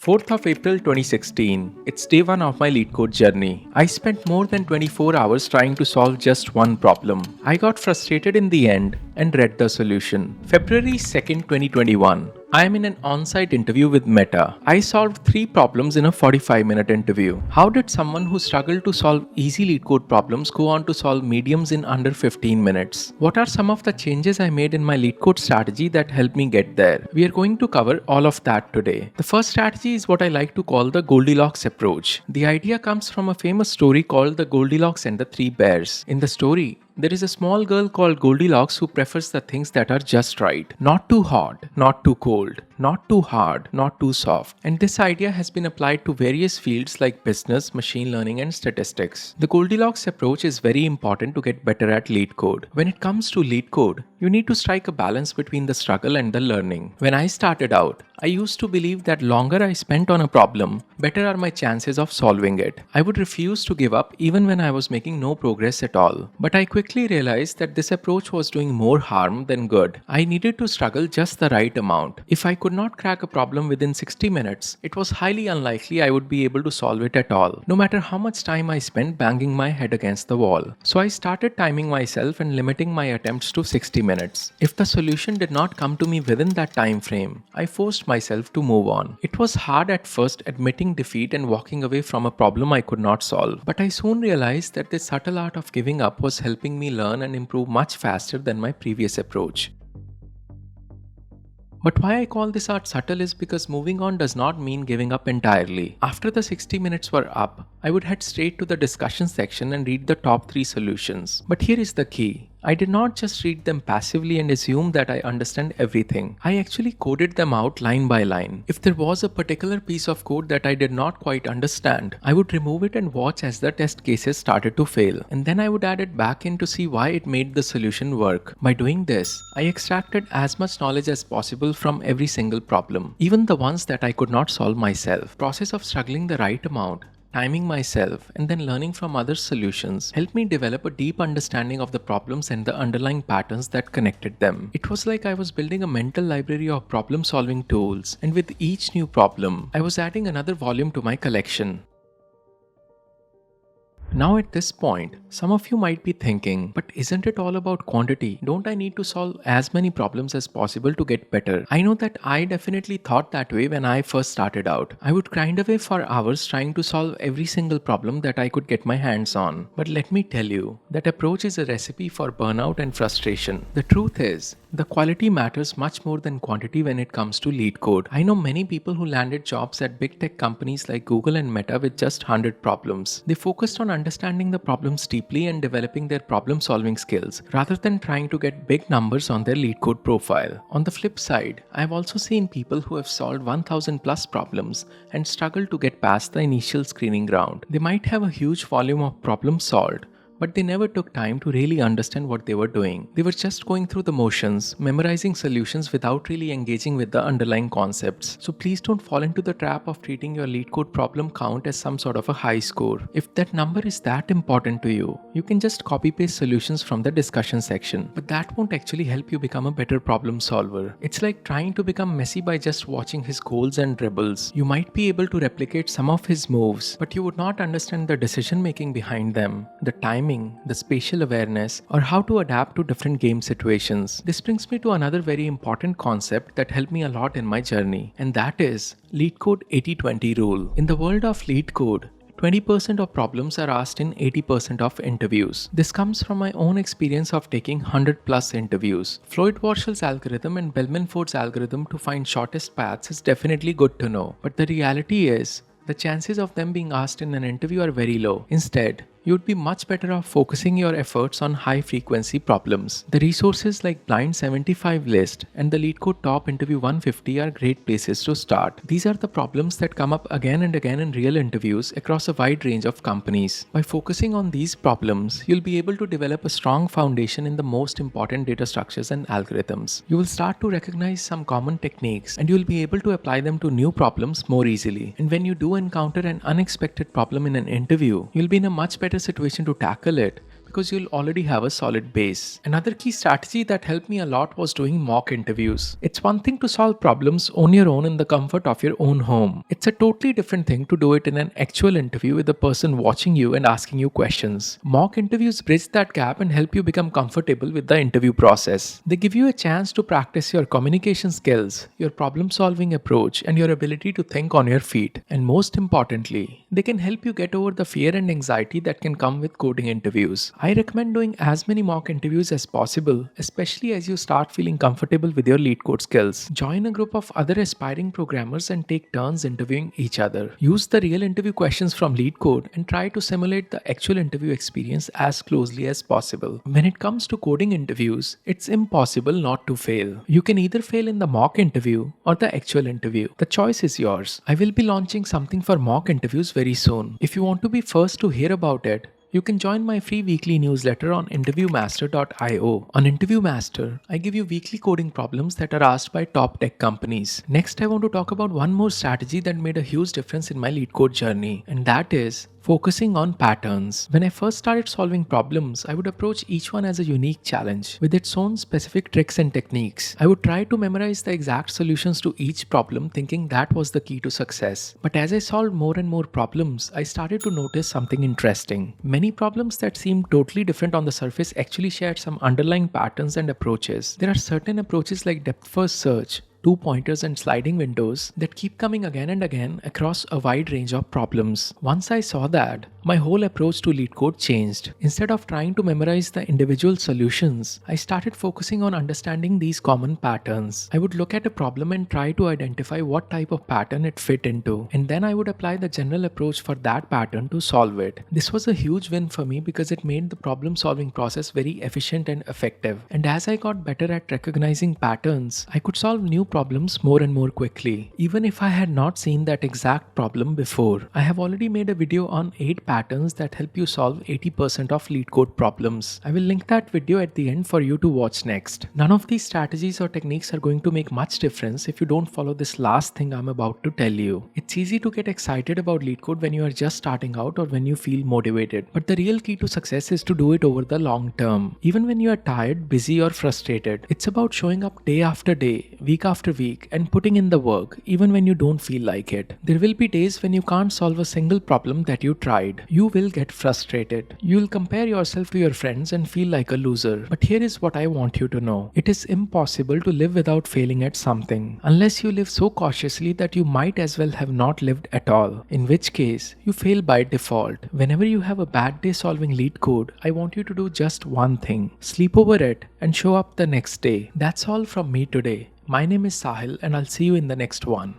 4th of April 2016. It's day 1 of my Leetcode journey. I spent more than 24 hours trying to solve just one problem. I got frustrated in the end and read the solution. February 2nd, 2021. I am in an on-site interview with Meta. I solved 3 problems in a 45-minute interview. How did someone who struggled to solve easy Leetcode problems go on to solve mediums in under 15 minutes? What are some of the changes I made in my Leetcode strategy that helped me get there? We are going to cover all of that today. The first strategy is what I like to call the Goldilocks approach. The idea comes from a famous story called The Goldilocks and the Three Bears. In the story, there is a small girl called Goldilocks who prefers the things that are just right. Not too hot, not too cold, not too hard, not too soft. And this idea has been applied to various fields like business, machine learning, and statistics. The Goldilocks approach is very important to get better at Leetcode. When it comes to Leetcode, you need to strike a balance between the struggle and the learning. When I started out, I used to believe that longer I spent on a problem, better are my chances of solving it. I would refuse to give up even when I was making no progress at all. But I quickly realized that this approach was doing more harm than good. I needed to struggle just the right amount. If I could not crack a problem within 60 minutes, it was highly unlikely I would be able to solve it at all, no matter how much time I spent banging my head against the wall. So I started timing myself and limiting my attempts to 60 minutes. If the solution did not come to me within that time frame, I forced myself to move on. It was hard at first admitting defeat and walking away from a problem I could not solve, but I soon realized that the subtle art of giving up was helping me learn and improve much faster than my previous approach. But why I call this art subtle is because moving on does not mean giving up entirely. After the 60 minutes were up, I would head straight to the discussion section and read the top 3 solutions. But here is the key. I did not just read them passively and assume that I understand everything. I actually coded them out line by line. If there was a particular piece of code that I did not quite understand, I would remove it and watch as the test cases started to fail. And then I would add it back in to see why it made the solution work. By doing this, I extracted as much knowledge as possible from every single problem, even the ones that I could not solve myself. Process of struggling the right amount, timing myself, and then learning from other solutions helped me develop a deep understanding of the problems and the underlying patterns that connected them. It was like I was building a mental library of problem-solving tools, and with each new problem, I was adding another volume to my collection. Now at this point, some of you might be thinking, but isn't it all about quantity? Don't I need to solve as many problems as possible to get better? I know that I definitely thought that way when I first started out. I would grind away for hours trying to solve every single problem that I could get my hands on. But let me tell you, that approach is a recipe for burnout and frustration. The truth is, the quality matters much more than quantity when it comes to Leetcode. I know many people who landed jobs at big tech companies like Google and Meta with just 100 problems. They focused on understanding the problems deeply and developing their problem-solving skills, rather than trying to get big numbers on their Leetcode profile. On the flip side, I've also seen people who have solved 1000 plus problems and struggled to get past the initial screening round. They might have a huge volume of problems solved, but they never took time to really understand what they were doing. They were just going through the motions, memorizing solutions without really engaging with the underlying concepts. So please don't fall into the trap of treating your Leetcode problem count as some sort of a high score. If that number is that important to you, you can just copy-paste solutions from the discussion section. But that won't actually help you become a better problem solver. It's like trying to become Messi by just watching his goals and dribbles. You might be able to replicate some of his moves, but you would not understand the decision-making behind them, the timing, the spatial awareness, or how to adapt to different game situations. This brings me to another very important concept that helped me a lot in my journey, and that is Leetcode 80-20 rule. In the world of Leetcode, 20% of problems are asked in 80% of interviews. This comes from my own experience of taking 100 plus interviews. Floyd Warshall's algorithm and Bellman-Ford's algorithm to find shortest paths is definitely good to know, but the reality is, the chances of them being asked in an interview are very low. Instead, you'd be much better off focusing your efforts on high-frequency problems. The resources like Blind 75 List and the Leetcode Top Interview 150 are great places to start. These are the problems that come up again and again in real interviews across a wide range of companies. By focusing on these problems, you'll be able to develop a strong foundation in the most important data structures and algorithms. You will start to recognize some common techniques, and you'll be able to apply them to new problems more easily. And when you do encounter an unexpected problem in an interview, you'll be in a much better situation to tackle it because you'll already have a solid base. Another key strategy that helped me a lot was doing mock interviews. It's one thing to solve problems on your own in the comfort of your own home. It's a totally different thing to do it in an actual interview with a person watching you and asking you questions. Mock interviews bridge that gap and help you become comfortable with the interview process. They give you a chance to practice your communication skills, your problem solving approach, and your ability to think on your feet. And most importantly, they can help you get over the fear and anxiety that can come with coding interviews. I recommend doing as many mock interviews as possible, especially as you start feeling comfortable with your Leetcode skills. Join a group of other aspiring programmers and take turns interviewing each other. Use the real interview questions from Leetcode and try to simulate the actual interview experience as closely as possible. When it comes to coding interviews, it's impossible not to fail. You can either fail in the mock interview or the actual interview. The choice is yours. I will be launching something for mock interviews very soon. If you want to be first to hear about it, you can join my free weekly newsletter on interviewmaster.io. On InterviewMaster, I give you weekly coding problems that are asked by top tech companies. Next, I want to talk about one more strategy that made a huge difference in my Leetcode journey, and that is focusing on patterns. When I first started solving problems, I would approach each one as a unique challenge with its own specific tricks and techniques. I would try to memorize the exact solutions to each problem, thinking that was the key to success. But as I solved more and more problems, I started to notice something interesting. Many problems that seemed totally different on the surface actually shared some underlying patterns and approaches. There are certain approaches like depth first search, two pointers and sliding windows that keep coming again and again across a wide range of problems. Once I saw that, my whole approach to Leetcode changed. Instead of trying to memorize the individual solutions, I started focusing on understanding these common patterns. I would look at a problem and try to identify what type of pattern it fit into, and then I would apply the general approach for that pattern to solve it. This was a huge win for me because it made the problem solving process very efficient and effective. And as I got better at recognizing patterns, I could solve new problems more and more quickly, even if I had not seen that exact problem before. I have already made a video on 8 patterns that help you solve 80% of Leetcode problems. I will link that video at the end for you to watch next. None of these strategies or techniques are going to make much difference if you don't follow this last thing I'm about to tell you. It's easy to get excited about Leetcode when you are just starting out or when you feel motivated, but the real key to success is to do it over the long term. Even when you are tired, busy, or frustrated, it's about showing up day after day, week after week, and putting in the work even when you don't feel like it. There will be days when you can't solve a single problem that you tried. You will get frustrated. You'll compare yourself to your friends and feel like a loser. But here is what I want you to know. It is impossible to live without failing at something, unless you live so cautiously that you might as well have not lived at all, in which case you fail by default. Whenever you have a bad day solving Leetcode, I want you to do just one thing: sleep over it and show up the next day. That's all from me today. My name is Sahil, and I'll see you in the next one.